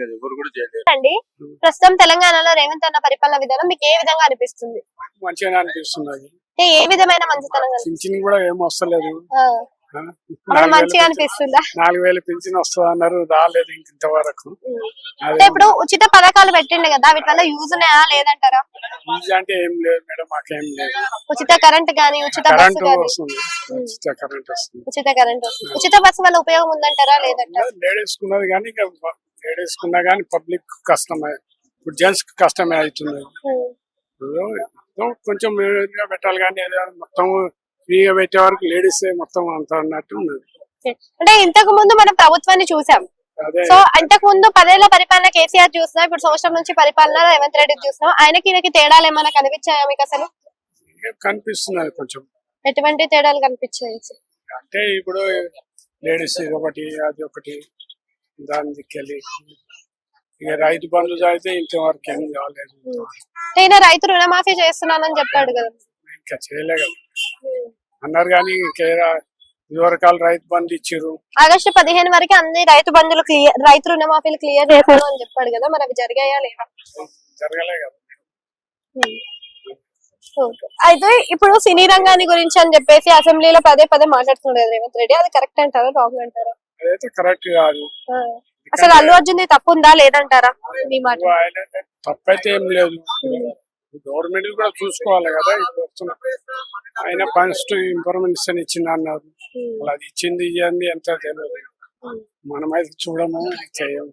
ఎవరు కూడా చేయలేదు. అండి ప్రస్తుతం తెలంగాణలో రేవంత్ అన్న పరిపాలన విధానం మీకు ఏ విధంగా అనిపిస్తుంది? మంచిగానే అనిపిస్తున్నది. అంటే ఏ విధమైన మంచితనం పింఛన్ కూడా ఏం వస్తలేదు. మంచిగా అనిపిస్తుందా? 4000 పింఛన్ వస్తుంది అన్నారు, రాలేదు ఇంతవరకు. అంటే ఇప్పుడు ఉచిత పథకాలు పెట్టిండు కదా, వీటి వల్ల యూజ్ ఉన్నాయా లేదంటారా? యూజ్ అంటే ఏం లేదు మేడం, మాకేం లేదు. ఉచిత కరెంట్ గానీ ఉచిత బస్సు గానీ వస్తుంది, ఉచిత కరెంట్ వస్తుంది. ఉచిత బస్సు వల్ల ఉపయోగం ఉందంటారా లేదంటారా? లేడీస్ కున్నది కానీ లేడీస్ కున్నా కానీ పబ్లిక్ కష్టమే, ఇప్పుడు జెంట్స్ కష్టమే అవుతుంది. కొంచెం పెట్టాలి కానీ మొత్తం ఫ్రీగా పెట్టే వరకు లేడీస్ మొత్తం అంత అన్నట్టు ఉన్నది. అంటే ఇంతకు ముందు మనం ప్రభుత్వాన్ని చూసాం. సో ఇంతకు ముందు 10 ఏళ్ల పరిపాలన కేసీఆర్ చూసినా, ఇప్పుడు సంవత్సరం నుంచి పరిపాలన రేవంత్ రెడ్డి చూసినా, ఆయనకి తేడాలు ఏమైనా కనిపించాయా మీకు? అసలు కనిపిస్తున్నది కొంచెం. ఎటువంటి తేడాలు కనిపించాయి అంటే ఇప్పుడు లేడీస్ ఒకటి అది ఒకటి దాని దిక్కెళ్ళి ఇక రైతు బంధు అయితే ఇంతవరకు ఏం కాలేదు. ఈయన రైతు రుణమాఫీ చేస్తున్నానని చెప్పాడు కదా, ఇంకా చేయలే కదా అన్నారు కానీ ఇదివరకాలు రైతు బంధు ఇచ్చారు. ఆగస్టు 15 వరకు అన్ని రైతు బంధులు క్లియర్, రైతు రుణమాఫీలు క్లియర్ చేశారు అని చెప్పాడు కదా, మరి అవి జరిగాయా లేదా? జరగలే కదా. అయితే ఇప్పుడు సినీ రంగాన్ని గురించి అని చెప్పేసి అసెంబ్లీలో పదే మాట్లాడుతున్నాడు రేవంత్ రెడ్డి, అది కరెక్ట్ అంటారా రాంగ్ అంటారా? అదైతే కరెక్ట్ కాదు. అసలు అల్లు అర్జున్ తప్పు ఉందా లేదంటారా? మీ మాట. తప్పైతే ఏం లేదు, గవర్నమెంట్ కూడా చూసుకోవాలి కదా. ఆయన ఫస్ట్ ఇన్ఫర్మేషన్ ఇచ్చింది అన్నారు, అది ఇచ్చింది ఇవ్వండి ఎంత తెలియదు. మనమైతే చూడము చేయము.